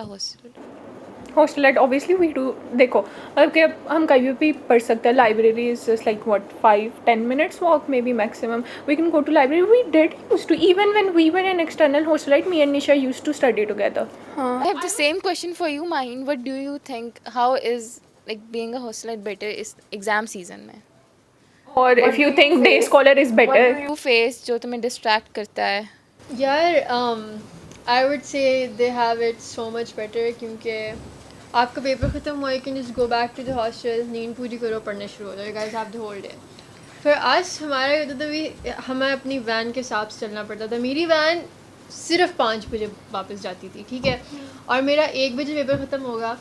हॉस्टलाइट ऑब्वियसली वी डू। देखो मतलब कि हम कहीं भी पढ़ सकते हैं, library is just like what 5-10 minutes walk maybe maximum, we can go to library. We did used to, even when we were in external hostelite, me and Nisha used to study together.
I have the same question for you, Mahin. What do you think, how is like being a hostelite better is exam season में?
Or if you think day scholar is better,
You face जो तुम्हें distract करता है?
I would say they have it so much better क्योंकि आपका पेपर ख़त्म हुआ, you can just go back to the hostel, नींद पूरी करो, पढ़ना शुरू हो जाओ, you guys have the whole day. For us हमारा ये होता था, हमें अपनी वैन के हिसाब से चलना पड़ता था। मेरी वैन सिर्फ 5 बजे वापस जाती थी, ठीक है, और मेरा 1 बजे पेपर ख़त्म होगा,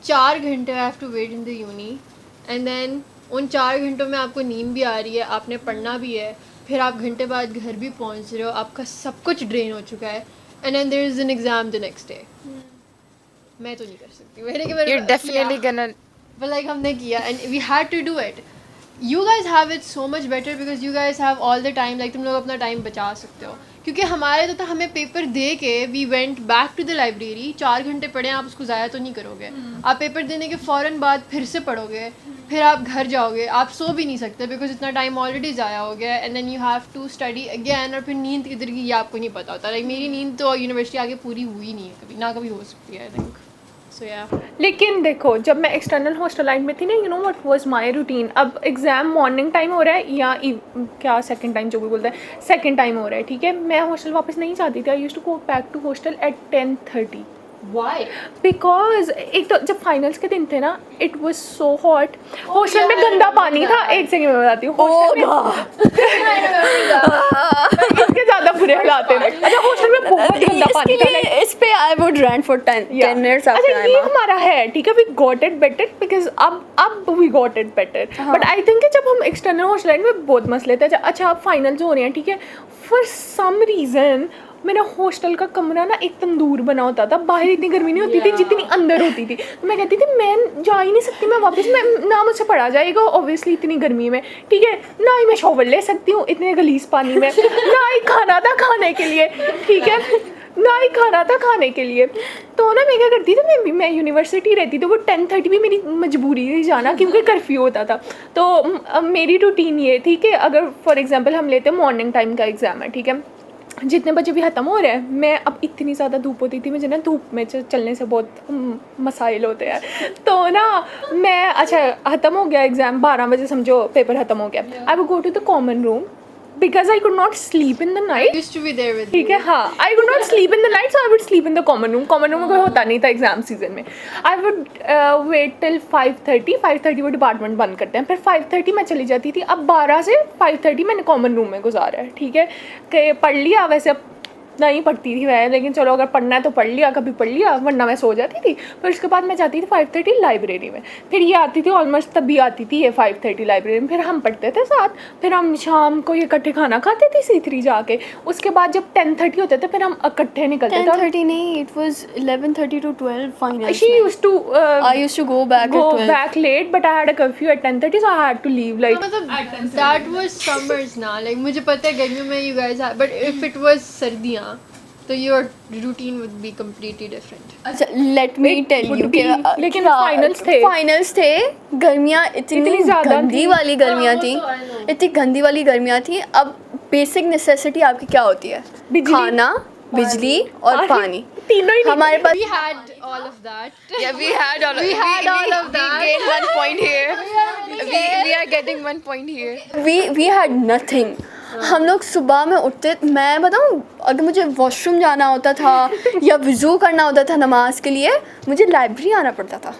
4 घंटे I have to wait in the uni and then उन 4 घंटों में आपको नींद भी आ रही है, आपने पढ़ना भी है, फिर आप घंटे बाद घर भी पहुंच रहे हो, आपका सब कुछ ड्रेन हो चुका है and then there is an exam the next day. मैं तो नहीं कर सकती,
You're definitely gonna.
but like हमने किया and we had to do it. You guys have it so much better because you guys have all the time, like तुम लोग अपना टाइम बचा सकते हो, क्योंकि हमारे तो था हमें पेपर दे के we went back to the library, 4 घंटे पढ़े, आप उसको ज़ाया तो नहीं करोगे, आप पेपर देने के फ़ौरन बाद फिर से पढ़ोगे, फिर आप घर जाओगे, आप सो भी नहीं सकते बिकॉज इतना टाइम ऑलरेडी ज़ाया हो गया and then you have to study again, और फिर नींद किधर की ये आपको नहीं पता होता। लाइक मेरी नींद तो यूनिवर्सिटी आगे पूरी हुई नहीं है कभी, ना कभी हो सकती है आई थिंक। सो या
लेकिन देखो जब मैं एक्सटर्नल हॉस्टलाइट में थी ना, you know what was my routine. अब एग्ज़ाम मॉर्निंग टाइम हो रहा है या क्या सेकंड टाइम जो भी बोलते हैं, सेकंड टाइम हो रहा है, ठीक है, मैं हॉस्टल वापस नहीं जाती थी। I used to go back to hostel at 10:30।
Why?
Because एक तो जब फाइनल्स के दिन थे ना, it was so hot, hostel में गंदा पानी था। एक सेकंड में बताती हूँ, इसके ज़्यादा बुरे हालात हैं। अच्छा हॉस्टल में बहुत गंदा पानी था।
इस पे I would rant for 10 minutes after
अच्छा ये हमारा है, ठीक है, we got it better because अब we got it better. But I think जब हम एक्सटर्नल हॉस्टल में बहुत मसले थे। अच्छा अब फाइनल्स हो रहे हैं, ठीक है, फॉर सम रीज़न मेरा हॉस्टल का कमरा ना एक तंदूर बना होता था, बाहर इतनी गर्मी नहीं होती थी जितनी अंदर होती थी। तो मैं कहती थी मैं जा ही नहीं सकती, मैं वापस, मैं ना मुझसे पढ़ा जाएगा ऑब्वियसली इतनी गर्मी में, ठीक है, ना ही मैं शॉवर ले सकती हूँ इतने गलीज पानी में, ना ही खाना था खाने के लिए, ठीक है। ना ही खाना था खाने के लिए। तो ना मैं क्या करती थी, मैं यूनिवर्सिटी रहती तो वो 10:30 भी मेरी मजबूरी थी जाना क्योंकि कर्फ्यू होता था। तो अब मेरी रूटीन ये थी कि अगर फॉर एग्जांपल हम लेते हैं मॉर्निंग टाइम का एग्ज़ाम है, ठीक है, जितने बजे भी ख़त्म हो रहे हैं, मैं अब इतनी ज़्यादा धूप होती थी, मुझे ना धूप में चलने से बहुत मसाइल होते हैं। तो ना मैं अच्छा ख़त्म हो गया एग्ज़ाम 12 बजे, समझो पेपर ख़त्म हो गया, I would go to the common room because I could not sleep in the night.
Used to be there with
ठीक है, हाँ, I would not sleep in the night, so I would sleep in the common room. Common room में कोई होता नहीं था एग्जाम सीजन में। आई वुड वेट टिल 5:30 वो डिपार्टमेंट बंद करते हैं, फिर 5:30 मैं चली जाती थी। अब 12 से 5:30 मैंने कॉमन रूम में गुजारा है, ठीक है, कि पढ़ लिया, वैसे अब नहीं पढ़ती थी मैं, लेकिन चलो अगर पढ़ना है तो पढ़ लिया, कभी पढ़ लिया, वरना मैं सो जाती थी। फिर उसके बाद मैं जाती थी 5:30 लाइब्रेरी में, फिर ये आती थी ऑलमोस्ट तभी आती थी ये 5:30 लाइब्रेरी में, फिर हम पढ़ते थे साथ, फिर हम शाम को ये इकट्ठे खाना खाते थे C3 जाके। उसके बाद जब 10:30 होते थे फिर हम इकट्ठे निकलते थे।
10:30 नहीं, it was 11:30 to 12 finals.
She used to
I used to go back at 12.
back late, but I had a curfew at 10:30, so I had to leave like
मतलब that was summers ना, like मुझे पता है गर्मियों में you guys have, but if it was सर्दियाँ तो your routine would be completely different.
अच्छा, let me tell you कि
लेकिन finals थे।
फाइनल्स थे, गर्मियाँ इतनी
ज़्यादा
गंदी
थी।
वाली गर्मियाँ थी, इतनी गंदी वाली गर्मियाँ थी। अब बेसिक नेसेसिटी आपकी क्या होती है?
बिजली,
खाना, बिजली और पानी।
तीनों ही
हमारे पास
We had all of that.
Yeah, we had all
We had all of that.
We gained 1 point here. We are getting 1 point here.
we had nothing. हम लोग सुबह में उठते, मैं बताऊँ, अगर मुझे वॉशरूम जाना होता था या वज़ू करना होता था नमाज के लिए, मुझे लाइब्रेरी आना पड़ता था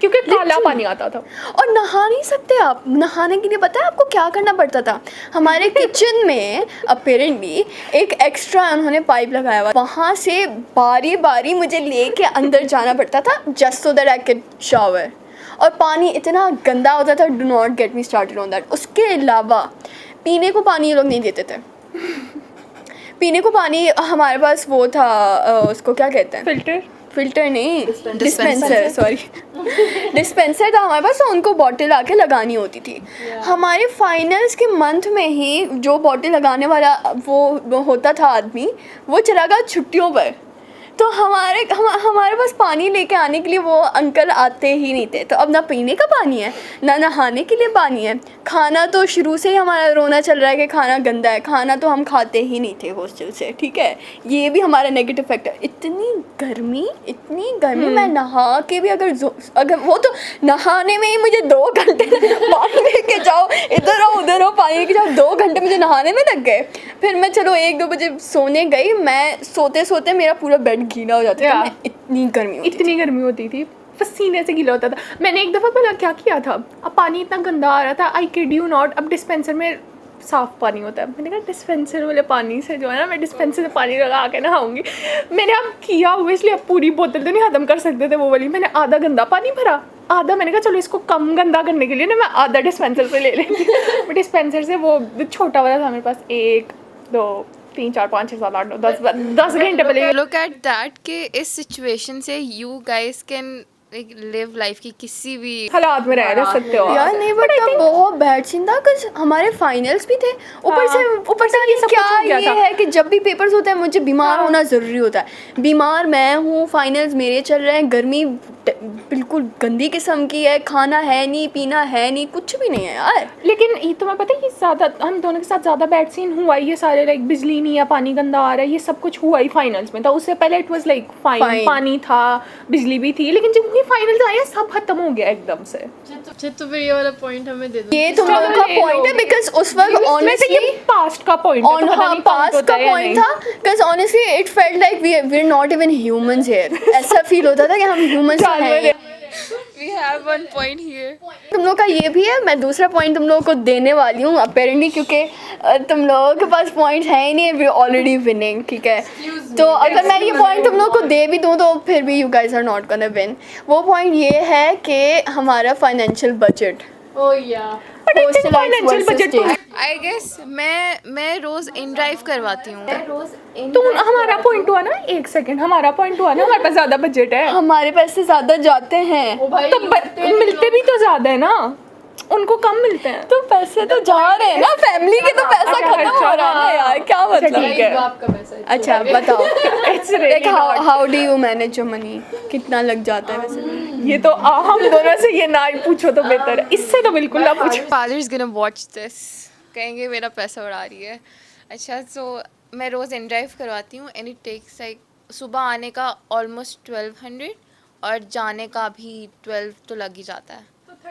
क्योंकि काला पानी आता था।
और नहा नहीं सकते आप। नहाने के लिए पता है आपको क्या करना पड़ता था? हमारे किचन में अपेरेंटली एक एक्स्ट्रा उन्होंने पाइप लगाया हुआ, वहाँ से बारी बारी मुझे लेके अंदर जाना पड़ता था just so that I can shower. और पानी इतना गंदा होता था, do not get me started on that. उसके अलावा पीने को पानी ये लोग नहीं देते थे। पीने को पानी हमारे पास वो था, उसको क्या कहते हैं, फिल्टर नहीं, डिस्पेंसर, सॉरी, डिस्पेंसर था हमारे पास। तो उनको बॉटल आके लगानी होती थी। हमारे फाइनल्स के मंथ में ही जो बॉटल लगाने वाला वो होता था आदमी, वो चला गया छुट्टियों पर। तो हमारे पास पानी लेके आने के लिए वो अंकल आते ही नहीं थे। तो अब ना पीने का पानी है, ना नहाने के लिए पानी है। खाना तो शुरू से ही हमारा रोना चल रहा है कि खाना गंदा है। खाना तो हम खाते ही नहीं थे हॉस्टल से, ठीक है, ये भी हमारा नेगेटिव फैक्टर। इतनी गर्मी मैं नहा के भी अगर वो तो नहाने में ही मुझे 2 घंटे पानी लेके जाओ, इधर आओ उधर आओ, पानी लेके जाओ, 2 घंटे मुझे नहाने में लग गए। फिर मैं चलो 1-2 बजे सोने गई। मैं सोते सोते मेरा पूरा बेड गीला हो जाता था। इतनी गर्मी होती थी, पसीने से गीला होता था। मैंने एक दफ़ा पता क्या किया था, अब पानी इतना गंदा आ रहा था, आई किड यू नॉट, अब डिस्पेंसर में साफ़ पानी होता है, मैंने कहा डिस्पेंसर वाले पानी से जो है ना, मैं डिस्पेंसर से पानी लगा के नहाऊंगी। मैंने अब किया हुआ, इसलिए अब पूरी बोतल तो नहीं ख़त्म कर सकते थे वो वाली, मैंने आधा गंदा पानी भरा, आधा मैंने कहा चलो इसको कम गंदा करने के लिए ना मैं आधा डिस्पेंसर से ले लेंगी। डिस्पेंसर से वो छोटा वाला था मेरे पास, 1 2 3 4 5 6 7 8 9 10 घंटे पहले।
Look at that कि इस सिचुएशन से you guys can like live life की किसी भी
हालात में रह सकते हो
यार। नहीं, बट तब बहुत बैड सीन था कुछ। हमारे फाइनल्स भी थे, ऊपर से ये
सब
क्या
कुछ हो गया
ये
था।
है कि जब भी पेपर्स होते हैं मुझे बीमार होना ज़रूरी होता है। बीमार मैं हूँ, फाइनल्स मेरे चल रहे हैं, गर्मी बिल्कुल गंदी किस्म की है, खाना है नहीं, पीना है नहीं, कुछ भी नहीं है यार।
लेकिन ये तुम्हें पता है कि ज़्यादा हम दोनों के साथ ज़्यादा बैड सीन हुआ ये सारे, लाइक बिजली नहीं है, पानी गंदा आ रहा है, ये सब कुछ हुआ ही फाइनल्स में था। उससे पहले इट वाज लाइक फाइन, पानी था, बिजली भी थी, लेकिन जब ये फाइनल्स आया सब खत्म हो गया एकदम से।
तो फिर ये वाला पॉइंट हमें दे दो।
ये तुम लोगों का पॉइंट है, बिकॉज उस वक्त ऑनेस्टली
पास्ट का पॉइंट
ऑन हाँ पास्ट का पॉइंट था, because honestly it felt like we are not even humans here. ऐसा फील होता था कि हम ह्यूमंस हैं।
we have 1 point here.
तुम लोग का ये भी है, मैं दूसरा पॉइंट तुम लोगों को देने वाली हूँ अपेरेंटली, क्योंकि तुम लोगों के पास पॉइंट है ही नहीं, वी ऑलरेडी विनिंग, ठीक है। तो अगर मैं ये पॉइंट तुम लोगों को दे भी दूँ तो फिर भी you guys are not gonna win. वो पॉइंट ये है कि हमारा फाइनेंशियल बजट,
ओह या
फाइनेंशियल बजट
I guess मैं रोज इन ड्राइव करवाती हूँ।
तो हमारा पॉइंट हुआ ना, 1 सेकंड, हमारा पॉइंट हुआ ना, हमारे पास ज़्यादा बजट है,
हमारे पैसे ज़्यादा जाते हैं
तो मिलते भी तो ज़्यादा है ना। उनको कम मिलते हैं।
तो पैसे तो जा रहे हैं ना, फैमिली के तो पैसा
अच्छा,
खत्म हो रहा है ना यार, क्या मतलब।
ठीक है।
आपका पैसा
अच्छा बताओ,
It's really
like
not.
how do you manage your money, कितना लग जाता है वैसे?
ये तो हम दोनों से ये ना ही पूछो तो बेहतर है, इससे तो बिल्कुल ना पूछो।
Father is gonna watch this, कहेंगे मेरा पैसा उड़ा रही है। अच्छा, सो मैं रोज़ इन ड्राइव करवाती हूँ एंड इट टेक्स लाइक सुबह आने का ऑलमोस्ट 1200 और जाने का भी 12 तो लग ही जाता है,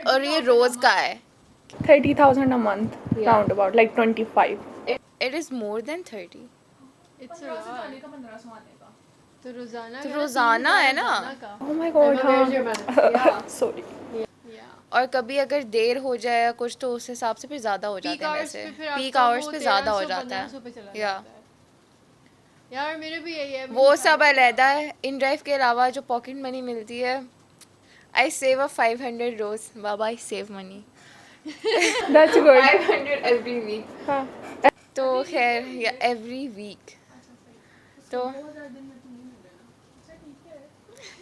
और ये रोज़ का है।
30,000 a month, round about like 25.
It is more than 30।
तो रोजाना
तो रोज़ाना है ना,
Oh my god, हाँ। Sorry.
और कभी अगर देर हो जाए या कुछ तो उस हिसाब से फिर ज़्यादा हो जाते हैं वैसे, पीक आवर्स पे ज़्यादा हो जाता है। या
यार मेरे भी यही है।
वो सब अलहदा है। इन ड्राइव के अलावा जो पॉकेट मनी मिलती है, आई सेव अ 500 रोज। बाबा I save money
That's good.
500 every week.
हाँ।
तो खैर या एवरी वीक तो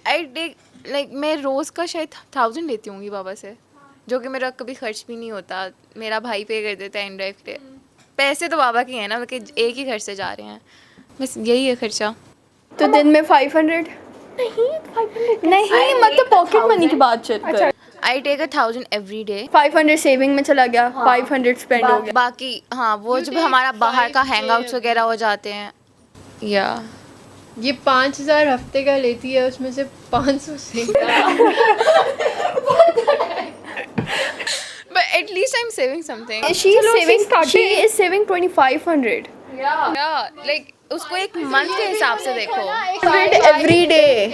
आई टेक लाइक मैं रोज़ का शायद 1000 लेती होंगी बाबा से, जो कि मेरा कभी खर्च भी नहीं होता, मेरा भाई पे कर देता है इन ड्राइव के लिए। पैसे तो बाबा के हैं ना, क्योंकि एक ही घर से जा रहे हैं, बस यही है खर्चा।
तो दिन में 500? नहीं मतलब पॉकेट मनी की बात चल कर।
I take 1000 every day.
500 saving में चला गया, 500 स्पेंड हो गया।
बाकी हाँ, वो जब हमारा बाहर का हैंगआउट्स वगैरह हो जाते हैं, या
ये 5000 हफ्ते का लेती है, उसमें से 500 से
but at least I'm saving something.
She is
चलो, she
saving,
started.
she is saving 2500
Yeah, like उसको एक मंथ के हिसाब से देखो।
every day।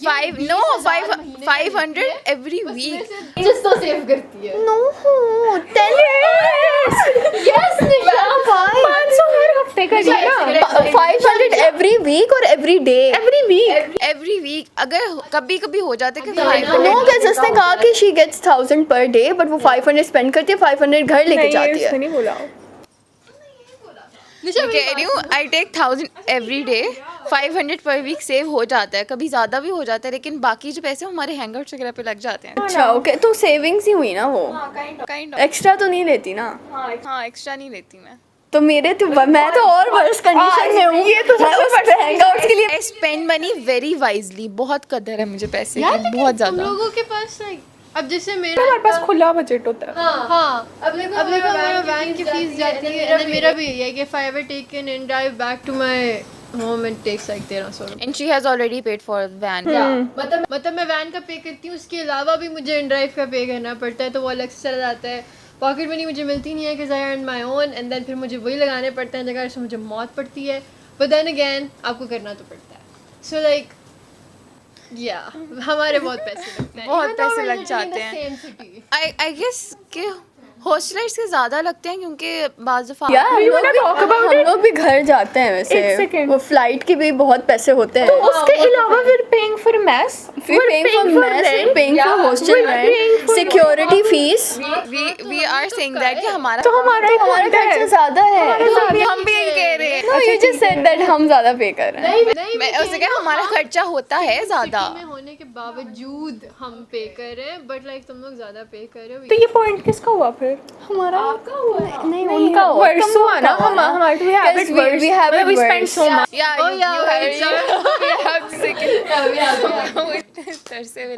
500 every week.
जिस तो सेव करती है।
No, tell us।
यस निशा भाई
500 हर हफ्ते का दिया।
500 every week और every day?
Every week.
Every week अगर कभी कभी हो जाता है कि
No,
500
guys, उसने कहा कि she gets 1000 per day, but वो 500 spend करती है, 500 घर लेके
नहीं,
जाती
उसने
है।
नहीं बोला।
मैं कह रही हूँ आई टेक 1000 एवरी डे, 500 पर वीक सेव हो जाता है, कभी ज़्यादा भी हो जाता है, लेकिन बाकी जो पैसे हमारे हैंगआउट्स वगैरह पे लग जाते हैं।
अच्छा ओके, तो सेविंग्स ही हुई ना वो,
काइंड ऑफ।
एक्स्ट्रा तो नहीं लेती ना?
हाँ, एक्स्ट्रा नहीं लेती मैं।
तो मेरे तो मैं तो और वर्स कंडीशन में हूँ। ये तो हैंगआउट्स के लिए
I spend money very wisely, बहुत कदर है मुझे पैसे
यार
की,
लेकिन
बहुत
तुम
ज़्यादा।
लोगों के पास like, अब जैसे
तो
मेरा
हमारे पास खुला बजट होता है।
हाँ अब देखो मेरा वैन की फीस जाती है, and then मेरा भी यही है कि if I ever take an in drive back to my home it takes like 1300
And she has already paid for van.
मतलब मैं वैन का पे करती हूँ, उसके अलावा भी मुझे इन ड्राइव का पे करना पड़ता है, तो वो अलग से चला जाता है। पॉकेट मनी मुझे मिलती नहीं है कि I earn my own, and then फिर मुझे वही लगाने पड़ते हैं जगह से मुझे मौत पड़ती है, बट देन अगेन आपको करना तो पड़ता है। सो लाइक या हमारे बहुत पैसे लगते हैं,
बहुत
Even though
पैसे
we're
लग
living in the
जाते हैं।
same city.
आई गेस कि हॉस्टलर्स के ज़्यादा लगते हैं, क्योंकि बाज़ दफ़ा
यार
We wanna talk about
हम लोग भी घर जाते हैं
एक
वैसे,
second.
वो फ्लाइट के भी बहुत पैसे होते
तो
हैं।
उसके अलावा फिर paying for mess,
We're paying for mess, we're paying for hostel rent, security fees।
we are saying that कि हमारा
तो हमारा ही
हमारा
point है।
खर्चा ज्यादा है।
हम भी यही कह रहे हैं।
No, you just said that हम ज्यादा पे कर रहे हैं।
नहीं
मैं उससे कहा हमारा खर्चा होता है ज़्यादा।
में होने के बावजूद हम पे कर रहे हैं, बट लाइक तुम लोग ज्यादा पे कर रहे हो।
तो ये पॉइंट किसका हुआ फिर?
हमारा नहीं उनका हो,
वर्सों आना हमारे we have it worse.
we have it
we spend
worse।
so much.
Yeah, you have second।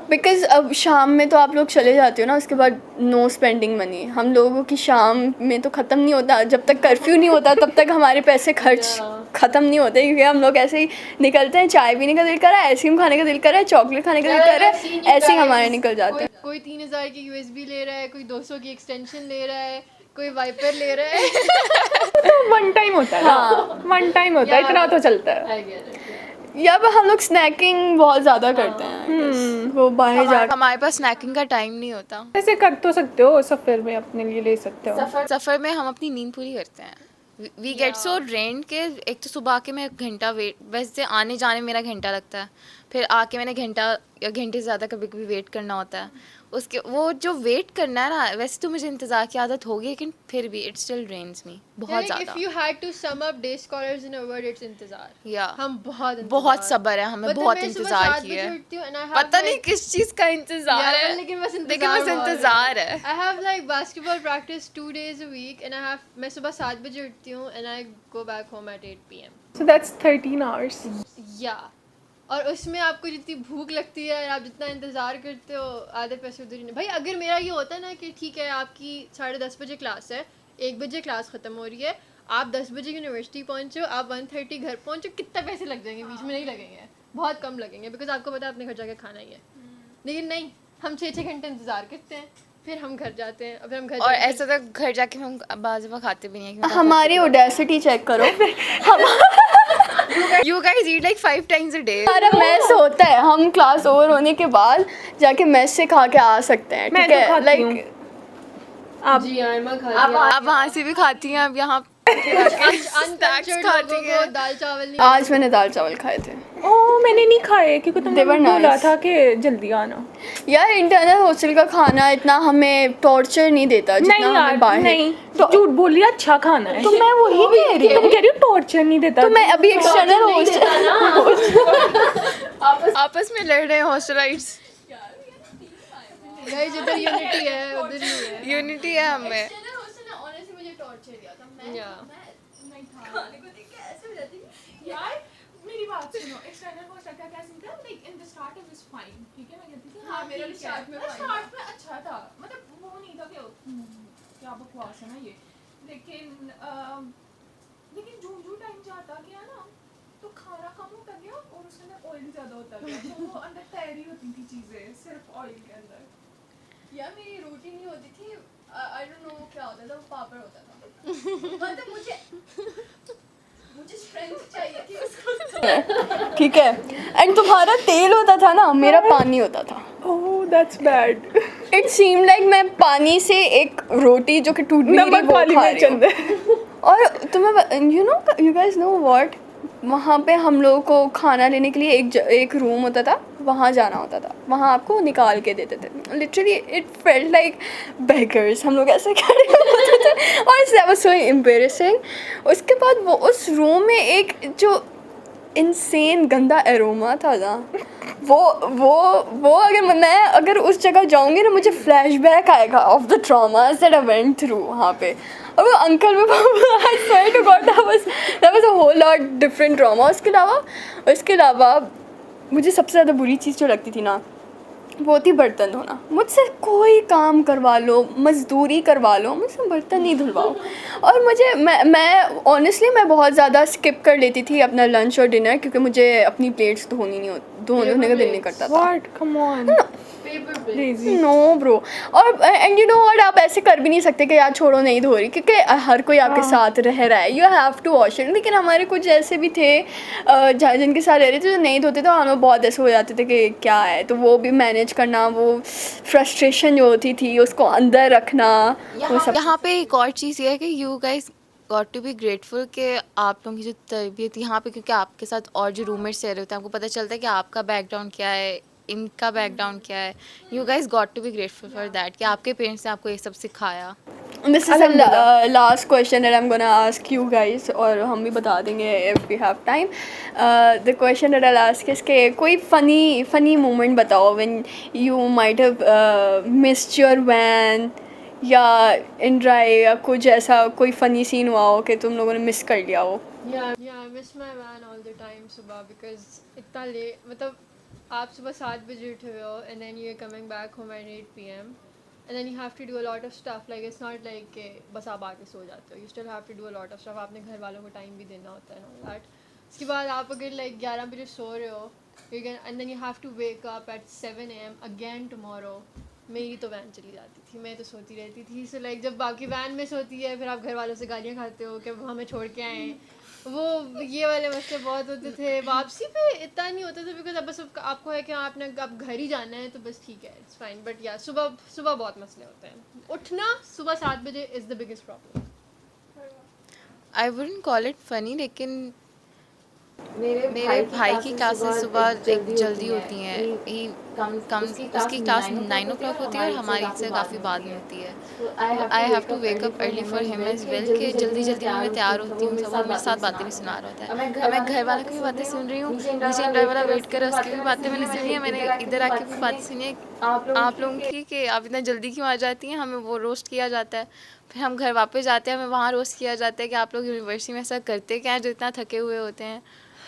Because अब शाम में तो आप लोग चले जाते हो ना, उसके बाद नो स्पेंडिंग मनी। हम लोगों की शाम में तो ख़त्म नहीं होता, जब तक कर्फ्यू नहीं होता तब तक हमारे पैसे खर्च ख़त्म नहीं होते, क्योंकि हम लोग ऐसे ही निकलते हैं। चाय पीने का दिल कर रहा है, आइसक्रीम खाने का दिल कर रहा है, चॉकलेट खाने का दिल कर रहा है, ऐसे ही हमारे निकल जाते हैं।
कोई 3000 की USB ले रहा है, कोई 200 की एक्सटेंशन ले रहा है, कोई वाइपर ले रहा है।
तो वन टाइम होता है ना, वन टाइम होता है, इतना तो चलता है।
या फिर हम लोग स्नैकिंग बहुत ज़्यादा करते हैं I guess। वो बाहर जा
हमारे पास स्नैकिंग का टाइम नहीं होता।
ऐसे कर तो सकते हो, सफर में अपने लिए ले सकते हो।
सफ़र में हम अपनी नींद पूरी करते हैं। वी गेट सो रेंट के एक तो सुबह के मैं घंटा वेट, वैसे आने जाने में मेरा घंटा लगता है, फिर आके मैंने घंटा या घंटे से ज़्यादा कभी कभी वेट करना होता है। उसके वो जो वेट करना है ना, वैसे तो मुझे इंतज़ार की आदत होगी, लेकिन फिर भी इट स्टिल ड्रेन्स मी बहुत ज़्यादा।
If you had to sum up day scholars in a word, it's इंतजार.
या
हम बहुत
बहुत सब्र है हमें,
मतलब
बहुत
मैं सुबह
इंतज़ार
7
किया
बजे
है,
उठती हूँ and I have
पता नहीं
like-
किस चीज़ का इंतज़ार
Yeah,
है,
लेकिन बस
लेकिन बस
बहुत
इंतज़ार है।
I have like basketball practice 2 days a week and मैं सुबह 7 बजे उठती हूँ and I go back home at 8 p.m.
So that's 13 hours.
Yeah. और उसमें आपको जितनी भूख लगती है और आप जितना इंतज़ार करते हो, आधे पैसे उधर ही नहीं। भाई अगर मेरा ये होता है ना कि ठीक है आपकी 10:30 बजे क्लास है, 1 बजे क्लास ख़त्म हो रही है, आप 10 बजे यूनिवर्सिटी पहुँचो, आप 1:30 घर पहुँचो, कितने पैसे लग जाएंगे? बीच में नहीं लगेंगे, बहुत कम लगेंगे, बिकॉज आपको पता है अपने घर जाके खाना ही है। लेकिन नहीं, हम 6-6 घंटे इंतज़ार करते हैं, फिर हम घर जाते हैं, फिर हम घर
और
जाके-
ऐसा तो घर जाके हम बाज़ दफ़ा खाते भी नहीं है।
हमारी ओडेसिटी चेक करो।
You guys eat like 5 times a day।
हमारा मेस होता है, हम क्लास ओवर होने के बाद जाके मेस से खा के आ सकते हैं,
मैं
ठीक
तो
है?
खाती हूँ।
आप
जी आयमा खाती है।
आप वहाँ से भी खाती हैं, अब यहाँ
अनकल्चर्ड
खाती
लोगों
है।
को दाल चावल नहीं
आज मैंने दाल चावल खाए थे।
ओह मैंने नहीं खाए क्योंकि तुमने
They were
बोला
nice.
था कि जल्दी आना।
यार इंटरनल हॉस्टल का खाना इतना हमें टॉर्चर नहीं देता जितना
नहीं
हमें
यार
बाहर।
नहीं, झूठ बोल रही है, अच्छा खाना है।
तो मैं वही कह रही
तुम
हूँ।
कह रही हो टॉर्चर नहीं देता।
तो मैं अभी एक्सटर्नल हॉस्टल
आपस में लड़ रहे हैं हॉस्टलाइट्स।
गाइस इधर यूनिटी है, उधर नहीं है।
यूनिटी है हमें।
यार मेरी बात सुनो, एक्सटर्नल हॉस्टल का क्या सीन था, like in the start it was fine, ठीक है, मैं कहती थी हाँ मेरा भी स्टार्ट में अच्छा था, मतलब वो नहीं था कि क्या बकवास है ना ये, लेकिन लेकिन जो टाइम जाता गया ना तो खाना कम होता गया और उसके अंदर ऑयल ज़्यादा होता गया, तो वो अंदर तैरी होती थी चीज़ें सिर्फ ऑयल के अंदर।
यार मेरी रोटी नहीं होती थी, आई डोंट नो क्या होता था, वो पापड़ होता था। मतलब मुझे स्ट्रेंथ चाहिए थी उसको। ठीक है, एंड तुम्हारा तेल होता था ना, मेरा पानी होता था।
Oh that's bad.
It seem like मैं पानी से एक रोटी जो कि टूट नहीं रही
नमक
वो
वाली
खा
मिर्च
रही हूँ।
अंदर।
और तुम्हें यू गाइस नो व्हाट, वहाँ पे हम लोगों को खाना लेने के लिए एक रूम होता था, वहाँ जाना होता था, वहाँ आपको निकाल के देते थे। Literally it felt like beggars, हम लोग ऐसे खड़े होते थे और दैट वाज सो एम्बैरेसिंग। उसके बाद वो उस रूम में एक जो इंसेन गंदा एरोमा था ना, वो अगर उस जगह जाऊंगी ना, मुझे फ्लैशबैक आएगा of the traumas that I went through वहाँ पे। और वो अंकल में I swear to God that was a whole lot different trauma. उसके अलावा मुझे सबसे ज़्यादा बुरी चीज़ जो लगती थी ना, वो थी बर्तन धोना। मुझसे कोई काम करवा लो, मज़दूरी करवा लो, मुझसे बर्तन नहीं धुलवाओ। और मैं ऑनेस्टली मैं बहुत ज़्यादा स्किप कर लेती थी अपना लंच और डिनर, क्योंकि मुझे अपनी प्लेट्स धोने का दिल नहीं करता था।
What come on crazy.
No bro. और एंड यू नो व्हाट, आप ऐसे कर भी नहीं सकते कि यार छोड़ो नहीं धो रही, क्योंकि हर कोई आपके साथ रह रहा है, you have to wash it. लेकिन हमारे कुछ ऐसे भी थे जिनके साथ रह रहे थे जो नहीं धोते, तो हमें बहुत ऐसे हो जाते थे कि क्या है, तो वो भी मैनेज करना, वो फ्रस्ट्रेशन जो होती थी उसको अंदर रखना, वो सब।
यहाँ पे एक और चीज़ ये है कि you guys got to be grateful कि आप लोगों की जो तरबियत यहाँ पे, क्योंकि आपके साथ और जो रूममेट्स रह रहे होते हैं, आपको पता चलता है कि आपका बैकग्राउंड क्या है, इनका बैकग्राउंड क्या है। You guys got to be grateful for that कि आपके पेरेंट्स ने आपको ये सब सिखाया।
This is the last question that I'm gonna ask you guys, और हम भी बता देंगे if we have time. The question that I'll ask is कि कोई funny moment बताओ when you might have missed your van या in drive, या कुछ ऐसा कोई funny scene हुआ हो कि तुम लोगों ने miss कर लिया हो।
Yeah, I miss my van all the time सुबह, because इतना लेट, मतलब आप सुबह 7 बजे उठे हुए हो and then you're coming back home at 8 p.m. and then you have to do a lot of stuff, like it's not like कि बस आप आके सो जाते हो, you still have to do a lot of stuff, आपने घर वालों को टाइम भी देना होता है all that. उसके बाद आप अगर like 11 बजे सो रहे हो, and then you have to wake up at 7 a.m. again tomorrow. मेरी तो वैन चली जाती थी, मैं तो सोती रहती थी। सो लाइक जब आपकी वैन में सोती है, फिर आप घर वालों से गालियाँ खाते हो कि हमें छोड़ के आए, वो ये वाले मसले बहुत होते थे। वापसी पे इतना नहीं होता था, बिकॉज अब बस आपको है कि आप घर ही जाना है, तो बस ठीक है, इट्स फाइन। बट या सुबह बहुत मसले होते हैं। उठना सुबह 7 बजे is the biggest problem.
I wouldn't call it funny, लेकिन मेरे भाई की क्लासेस सुबह एक जल्दी होती हैं, ही कम उसकी क्लास 9 o'clock होती है और हमारी से काफ़ी बाद में होती है, तो I have to wake up early for him as well कि जल्दी जल्दी में मैं तैयार होती हूँ, सब वो मेरे साथ बातें भी सुना रहा होता है, अब मैं घर वालों की भी बातें सुन रही हूँ, नीचे इंटर वाला वेट कर रहा है, उसकी भी बातें मैंने सुनी है, मैंने इधर आके भी बातें सुनी है आप लोगों की कि आप इतना जल्दी क्यों आ जाती हैं, हमें वो रोस्ट किया जाता है, फिर हम घर वापस जाते हैं, हमें वहाँ रोस्ट किया जाता है कि आप लोग यूनिवर्सिटी में ऐसा करते क्या हैं जो इतना थके हुए होते हैं,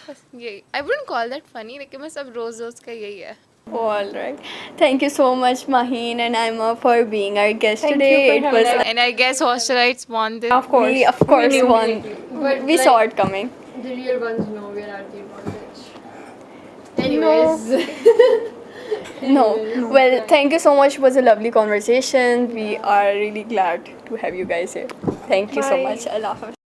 बस ये I wouldn't call that funny, लेकिन मैं सब रोज़ का यही है.
All right. Thank you so much, Maheen and Aima, for being our guest
Thank
today.
you for
It
having
was
us.
And I guess hostelites won this.
Of course.
we, of course,
knew.
won.
But
We
like-
saw it coming.
The real ones know we're at the advantage. Anyways.
No. Well, thank you so much. It was a lovely conversation. We are really glad to have you guys here. Thank you so
Bye.
much. Allah Hafiz.